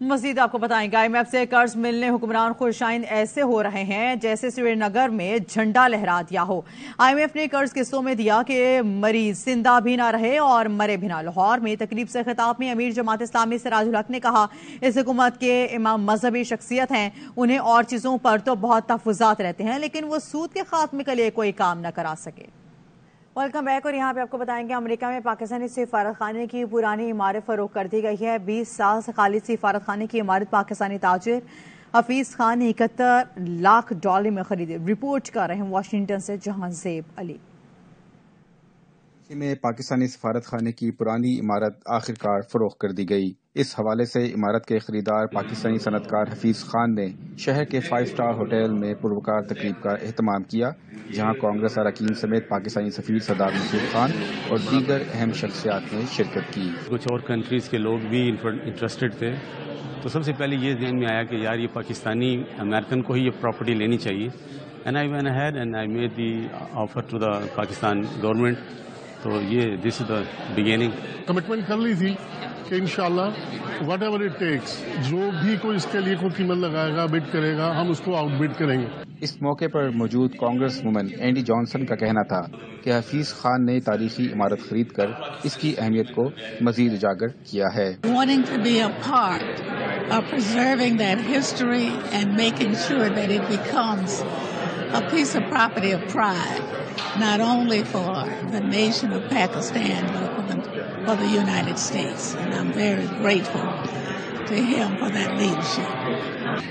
مزید آپ کو بتائیں گے IMF سے قرض ملنے حکمران خوشائند ایسے ہو رہے ہیں جیسے سری نگر میں جھنڈا لہرا دیا ہو. IMF نے قرض قسطوں میں دیا کہ مریض زندہ بھی نہ رہے اور مرے بھی نہ. لاہور میں تقریب سے خطاب میں امیر جماعت اسلامی سراج الحق نے کہا اس حکومت کے امام مذہبی شخصیت ہیں, انہیں اور چیزوں پر تو بہت تحفظات رہتے ہیں لیکن وہ سود کے خاتمے کے لیے کوئی کام نہ کرا سکے. Welcome back. اور یہاں پہ آپ کو بتائیں گے امریکہ میں پاکستانی سفارت خانے کی پرانی عمارت فروخت کر دی گئی ہے. 20 سال سے خالی سفارت خانے کی عمارت پاکستانی تاجر حفیظ خان نے $71 لاکھ میں خریدی. رپورٹ کر رہے ہیں واشنگٹن سے جہاں زیب علی. میں پاکستانی سفارت خانے کی پرانی عمارت آخرکار فروخت کر دی گئی. اس حوالے سے عمارت کے خریدار پاکستانی صنعت کار حفیظ خان نے شہر کے 5 سٹار ہوٹل میں پروکار تقریب کا اہتمام کیا جہاں کانگریس اراکین سمیت پاکستانی سفیر سردار مسعود خان اور دیگر اہم شخصیات نے شرکت کی. کچھ اور کنٹریز کے لوگ بھی انٹرسٹڈ تھے تو سب سے پہلے یہ ذہن میں آیا کہ یار یہ پاکستانی امریکن کو ہی یہ پراپرٹی لینی چاہیے. And I went ahead and I made the offer to the Pakistan government. تو یہ دس از دا بگیننگ. کمٹمنٹ کر لی تھی کہ انشاءاللہ واٹ ایور اٹ ٹیکس, جو بھی کوئی اس کے لیے کوئی قیمت لگائے گا, بڈ کرے گا, ہم اس کو آؤٹ بڈ کریں گے. اس موقع پر موجود کانگریس وومن اینڈی جانسن کا کہنا تھا کہ حفیظ خان نے تاریخی عمارت خرید کر اس کی اہمیت کو مزید اجاگر کیا ہے. Wanting to be a part of preserving that history and making sure that it becomes a piece of property of pride, not only for the nation of Pakistan, but for the United States. And I'm very grateful to him for that leadership.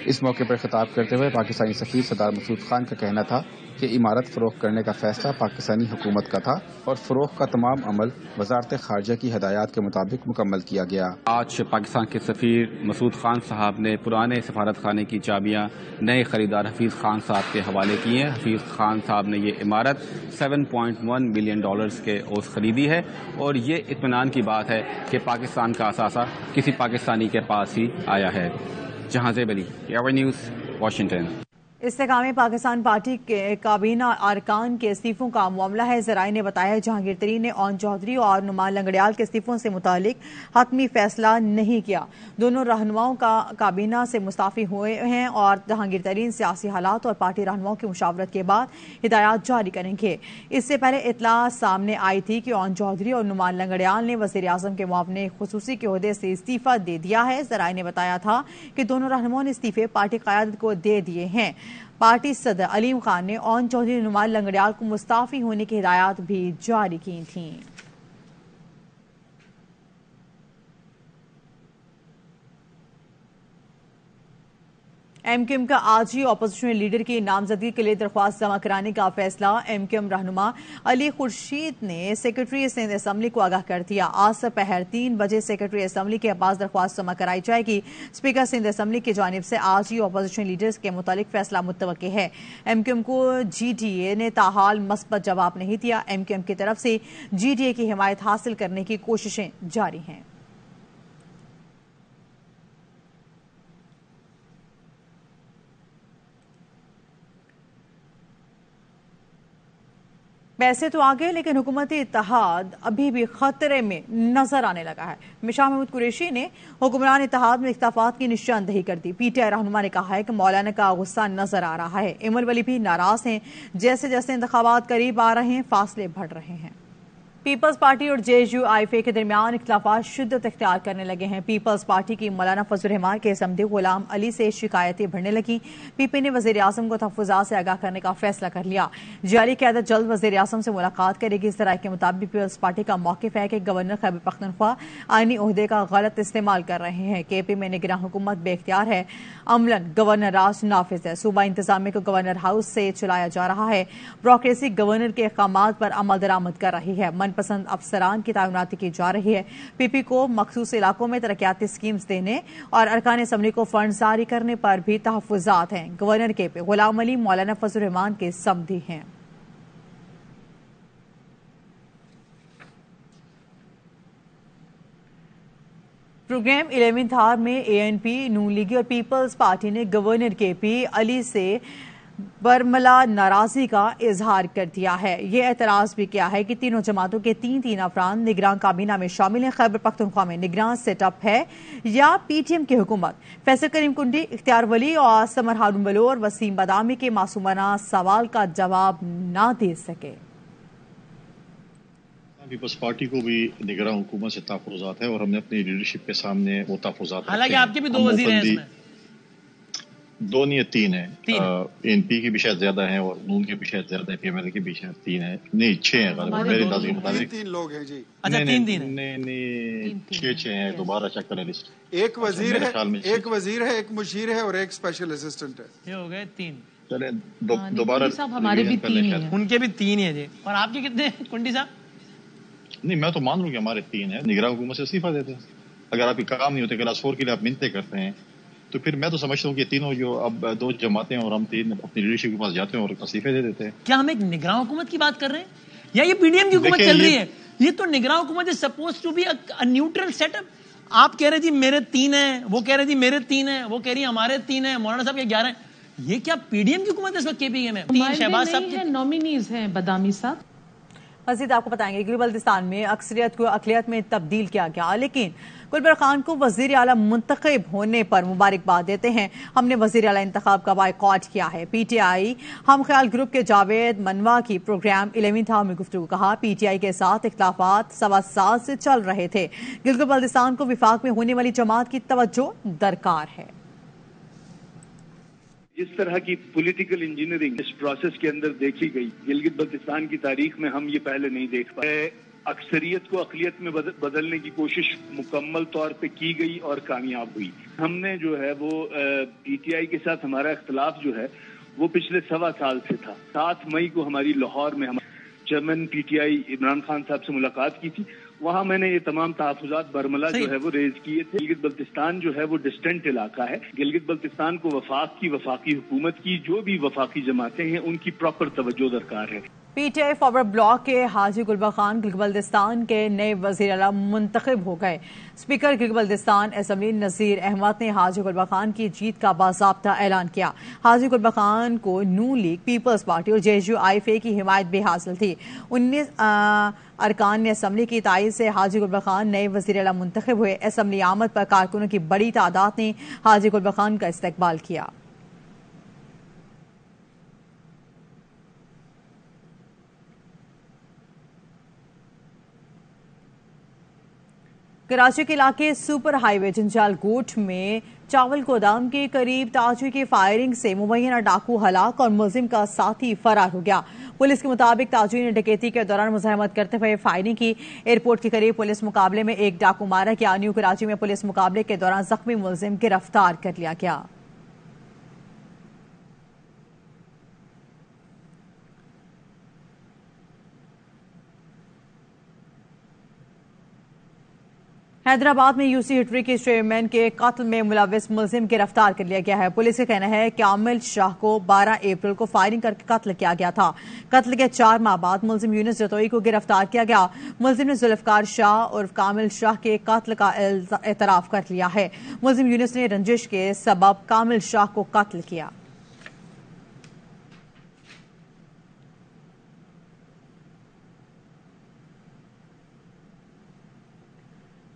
اس موقع پر خطاب کرتے ہوئے پاکستانی سفیر سردار مسعود خان کا کہنا تھا کہ عمارت فروخت کرنے کا فیصلہ پاکستانی حکومت کا تھا اور فروخت کا تمام عمل وزارت خارجہ کی ہدایات کے مطابق مکمل کیا گیا. آج پاکستان کے سفیر مسعود خان صاحب نے پرانے سفارت خانے کی چابیاں نئے خریدار حفیظ خان صاحب کے حوالے کی ہیں. حفیظ خان صاحب نے یہ عمارت $7.1 ملین کے اوز خریدی ہے اور یہ اطمینان کی بات ہے کہ پاکستان کا اثاثہ کسی پاکستانی کے پاس ہی آیا ہے. جہاں زیب علی, ایئر نیوز, واشنگٹن. استحکام پاکستان پارٹی کے کابینہ ارکان کے استعفوں کا معاملہ ہے. ذرائع نے بتایا جہانگیر ترین نے اون چودھری اور نعمان لنگڑیال کے استعفوں سے متعلق حتمی فیصلہ نہیں کیا. دونوں رہنماؤں کا کابینہ سے مستعفی ہوئے ہیں اور جہانگیر ترین سیاسی حالات اور پارٹی رہنماؤں کی مشاورت کے بعد ہدایات جاری کریں گے. اس سے پہلے اطلاع سامنے آئی تھی کہ اون چودھری اور نعمان لنگڑیال نے وزیر اعظم کے معاون خصوصی کے عہدے سے استعفی دے دیا ہے. ذرائع نے بتایا تھا کہ دونوں رہنماؤں نے استعفے پارٹی قیادت کو دے دیے ہیں. پارٹی صدر علیم خان نے اون چودھری نعمان لنگڑیال کو مستعفی ہونے کی ہدایات بھی جاری کی تھیں. ایم کیو ایم کا آج ہی اپوزیشن لیڈر کی نامزدگی کے لیے درخواست جمع کرانے کا فیصلہ. ایم کیو ایم رہنما علی خورشید نے سیکرٹری سندھ اسمبلی کو آگاہ کر دیا. آج سپہر 3 بجے سیکرٹری اسمبلی کے پاس درخواست جمع کرائی جائے گی. اسپیکر سندھ اسمبلی کی جانب سے آج ہی اپوزیشن لیڈرز کے متعلق فیصلہ متوقع ہے. ایم کیو ایم کو جی ڈی اے نے تاحال مثبت جواب نہیں دیا. ایم کیو ایم کی طرف سے جی ڈی اے کی حمایت حاصل کرنے کی کوششیں جاری ہیں. پیسے تو آگے لیکن حکومتی اتحاد ابھی بھی خطرے میں نظر آنے لگا ہے. شاہ محمود قریشی نے حکمران اتحاد میں اختلافات کی نشاندہی کر دی. پی ٹی آئی رہنما نے کہا ہے کہ مولانا کا غصہ نظر آ رہا ہے. ایمل ولی بھی ناراض ہیں. جیسے جیسے انتخابات قریب آ رہے ہیں فاصلے بڑھ رہے ہیں. پیپلز پارٹی اور J S U I F A کے درمیان اختلافات شدت اختیار کرنے لگے ہیں. پیپلز پارٹی کی مولانا فضل الرحمان کے سمدی غلام علی سے شکایتیں بڑھنے لگیں. پی پی نے وزیر اعظم کو تحفظات سے آگاہ کرنے کا فیصلہ کر لیا. جعلی قیادت جلد وزیر اعظم سے ملاقات کرے گی. اس ذرائع کے مطابق پیپلز پارٹی کا موقف ہے کہ گورنر خیبر پختونخوا آئینی عہدے کا غلط استعمال کر رہے ہیں. کے پی میں نگراں حکومت بے اختیار ہے. عملاً گورنر راج نافذ ہے. صوبہ انتظامیہ کو گورنر ہاؤس سے چلایا جا رہا ہے. بیوروکریسی گورنر کے احکامات پر عمل درآمد کر رہی ہے. من پسند افسران کی تعیناتی کی جا رہی ہے. پی پی کو مخصوص علاقوں میں ترقیاتی اسکیمز دینے اور ارکان اسمبلی کو فنڈ جاری کرنے پر بھی تحفظات ہیں. گورنر کے پی غلام علی مولانا فضل الرحمان کے سمدی ہیں. پروگرام 11 آور میں اے این پی، نون لیگی اور پیپلز پارٹی نے گورنر کے پی علی سے برملا ناراضی کا اظہار کر دیا ہے. یہ اعتراض بھی کیا ہے کہ تینوں جماعتوں کے تین افراد نگراں کابینہ میں شامل ہیں. خیبر پختونخوا میں نگراں سیٹ اپ ہے یا پی ٹی ایم کی حکومت؟ فیصل کریم کنڈی، اختیار ولی اور سمر ہارون بلور وسیم بادامی کے معصومانہ سوال کا جواب نہ دے سکے. پیپلز پارٹی کو بھی نگراں حکومت سے تحفظات ہے اور ہم نے اپنی لیڈرشپ کے سامنے وہ تحفظات، حالانکہ آپ کے بھی 2 وزیر ہیں اس میں. 2 نہیں 3 ہیں. این پی کی بھی شاید زیادہ ہیں اور نون کے بھی شاید زیادہ ہیں، پی ایم ایل کی بھی شاید 3 ہیں. نہیں 6 ہیں غالباً میرے اندازے کے مطابق. 3 لوگ ہیں جی. اچھا 3 نہیں 6 ہیں. دوبارہ چیک کریں لسٹ. ایک وزیر ہے، ایک مشیر ہے اور ایک اسپیشل اسسٹنٹ ہے. یہ ہو گئے 3. چلیں دوبارہ ہمارے بھی 3 ہیں، ان کے بھی 3 ہیں جی. اور آپ کے کتنے ہیں کنڈی صاحب؟ نہیں میں تو مان لوں کہ ہمارے 3 ہیں. نگراں حکومت سے استعفیٰ دیتے ہیں. اگر آپ کے کام نہیں ہوتے کلاس 4 کے لیے آپ منتیں کرتے ہیں تو پھر میں تو سمجھتا ہوں کہ تینوں جو اب 2 جماعتیں اور ہم 3 اپنی لیڈرشپ کے پاس جاتے ہیں اور استعفے دے دیتے ہیں. کیا ہم ایک نگراں حکومت کی بات کر رہے ہیں یا یہ پی ڈی ایم کی حکومت چل رہی ہے؟ یہ تو نگراں حکومت is suppose to be a neutral set up. آپ کہہ رہے جی میرے 3 ہیں، وہ کہہ رہے جی میرے 3 ہیں، وہ کہہ رہی ہمارے 3 ہیں، مولانا صاحب کے 11 ہیں. یہ کیا پی ڈی ایم کی حکومت ہے اس وقت کے پی ایم میں؟ 3 شہباز صاحب کے نامینیز ہیں. بادامی صاحب مزید آپ کو بتائیں گے کہ بلتستان میں اکثریت کو اقلیت میں تبدیل کیا گیا، لیکن گلبر خان کو وزیر اعلیٰ منتخب ہونے پر مبارکباد دیتے ہیں. ہم نے وزیر اعلیٰ انتخاب کا بائیکاٹ کیا ہے. پی ٹی آئی ہم خیال گروپ کے جاوید منوا کی پروگرام 11 تھا میں گفتگو. کہا پی ٹی آئی کے ساتھ اختلافات 1.25 سال سے چل رہے تھے. گلگت بلتستان کو وفاق میں ہونے والی جماعت کی توجہ درکار ہے. جس طرح کی پولیٹیکل انجینئرنگ اس پروسیس کے اندر دیکھی گئی گلگت بلتستان کی تاریخ میں ہم یہ پہلے نہیں دیکھ پائے. اکثریت کو اقلیت میں بدلنے کی کوشش مکمل طور پہ کی گئی اور کامیاب ہوئی. ہم نے جو ہے وہ پی ٹی آئی کے ساتھ ہمارا اختلاف جو ہے وہ پچھلے 1.25 سال سے تھا. 7 مئی کو ہماری لاہور میں chairman P T I Imran Khan صاحب سے ملاقات کی تھی. وہاں میں نے یہ تمام تحفظات برملا جو ہے وہ ریز کیے تھے. گلگت بلتستان جو ہے وہ ڈسٹنٹ علاقہ ہے. گلگت بلتستان کو وفاقی حکومت کی جو بھی وفاقی جماعتیں ہیں ان کی پراپر توجہ درکار ہے. P T I forward block کے حاجی گلبر خان گلگت بلتستان کے نئے وزیر اعلیٰ منتخب ہو گئے. اسپیکر گلگت بلتستان اسمبلی نذیر احمد نے حاجی گلبر خان کی جیت کا باضابطہ اعلان کیا. حاجی گلبر خان کو نون لیگ، پیپلز پارٹی اور جے یو آئی فے کی حمایت بھی حاصل تھی. 19 ارکان نے اسمبلی کی تائید سے حاجی گلبر خان نئے وزیر اعلیٰ منتخب ہوئے. اسمبلی آمد پر کارکنوں کی بڑی تعداد نے حاجی گلبر خان کا استقبال کیا. کراچی کے علاقے سپر ہائی وے جنجال گوٹ میں چاول گودام کے قریب تاجر کی فائرنگ سے مبینہ ڈاکو ہلاک اور ملزم کا ساتھی فرار ہو گیا. پولیس کے مطابق تاجر نے ڈکیتی کے دوران مزاحمت کرتے ہوئے فائرنگ کی. ایئرپورٹ کے قریب پولیس مقابلے میں ایک ڈاکو مارا گیا. نیو کراچی میں پولیس مقابلے کے دوران زخمی ملزم گرفتار کر لیا گیا. حیدرآباد میں یو سی ہٹری کے چیئرمین کے قتل میں ملوث ملزم گرفتار کر لیا گیا ہے. پولیس کا کہنا ہے کہ کامل شاہ کو 12 اپریل کو فائرنگ کر کے قتل کیا گیا تھا. قتل کے 4 ماہ بعد ملزم یونس جتوئی کو گرفتار کیا گیا. ملزم نے ذوالفقار شاہ اور کامل شاہ کے قتل کا اعتراف کر لیا ہے. ملزم یونس نے رنجش کے سبب کامل شاہ کو قتل کیا.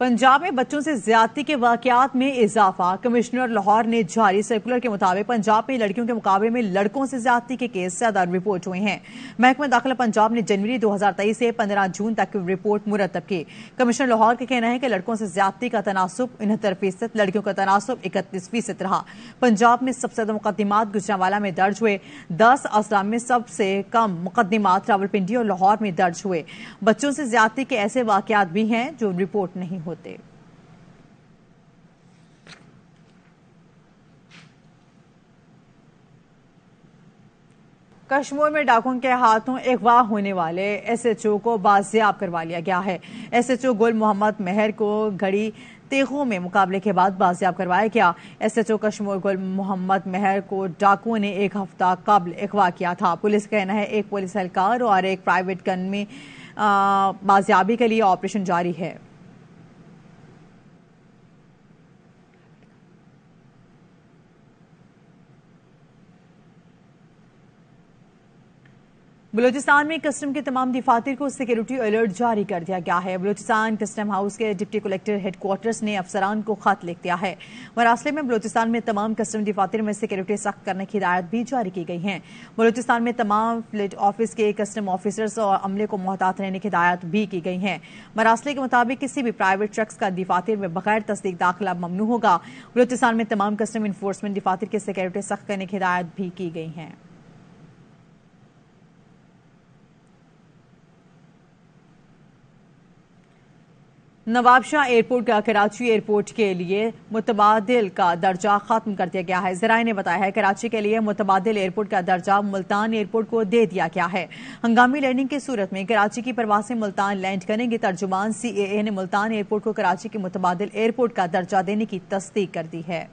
پنجاب میں بچوں سے زیادتی کے واقعات میں اضافہ. کمشنر لاہور نے جاری سرکولر کے مطابق پنجاب میں لڑکیوں کے مقابلے میں لڑکوں سے زیادتی کے کیس زیادہ رپورٹ ہوئے ہیں. محکمہ داخلہ پنجاب نے جنوری 2023 سے 15 جون تک رپورٹ مرتب کی. کمشنر لاہور کا کہنا ہے کہ لڑکوں سے زیادتی کا تناسب 69%، لڑکیوں کا تناسب 31% رہا. پنجاب میں سب سے زیادہ مقدمات گجرانوالہ میں درج ہوئے. 10 اضلاع میں سب سے کم مقدمات راولپنڈی اور لاہور میں درج ہوئے. بچوں سے زیادتی کے ایسے واقعات بھی ہیں جو رپورٹ نہیں ہوتے. کشمیر میں ڈاکوؤں کے ہاتھوں اغوا ہونے والے ایس ایچ او کو بازیاب کروا لیا گیا ہے. ایس ایچ او گل محمد مہر کو گھڑی تیغوں میں مقابلے کے بعد بازیاب کروایا گیا. ایس ایچ او کشمیر گل محمد مہر کو ڈاکوؤں نے 1 ہفتہ قبل اغوا کیا تھا. پولیس کا کہنا ہے ایک پولیس اہلکار اور ایک پرائیویٹ گن میں بازیابی کے لیے آپریشن جاری ہے. بلوچستان میں کسٹم کے تمام دفاتر کو سیکیورٹی الرٹ جاری کر دیا گیا ہے۔ بلوچستان کسٹم ہاؤس کے ڈپٹی کلیکٹر ہیڈ کوارٹرز نے افسران کو خط لکھ دیا ہے۔ مراسلے میں بلوچستان میں تمام کسٹم دفاتر میں سیکیورٹی سخت کرنے کی ہدایت بھی جاری کی گئی ہیں۔ بلوچستان میں تمام فلیٹ آفس کے کسٹم آفیسرز اور عملے کو محتاط رہنے کی ہدایت بھی کی گئی ہیں۔ مراسلے کے مطابق کسی بھی پرائیویٹ شخص کا دفاتر میں بغیر تصدیق داخلہ ممنوع ہوگا۔ بلوچستان میں تمام کسٹم انفورسمنٹ دفاتر کی سیکیورٹی سخت کرنے کی ہدایت بھی کی گئی ہیں۔ نواب شاہ ایئرپورٹ کا کراچی ایئرپورٹ کے لیے متبادل کا درجہ ختم کر دیا گیا ہے۔ ذرائع نے بتایا ہے کراچی کے لیے متبادل ایئرپورٹ کا درجہ ملتان ایئرپورٹ کو دے دیا گیا ہے۔ ہنگامی لینڈنگ کی صورت میں کراچی کی پروازیں ملتان لینڈ کریں گے۔ ترجمان CAA نے ملتان ایئرپورٹ کو کراچی کے متبادل ایئرپورٹ کا درجہ دینے کی تصدیق کر دی ہے۔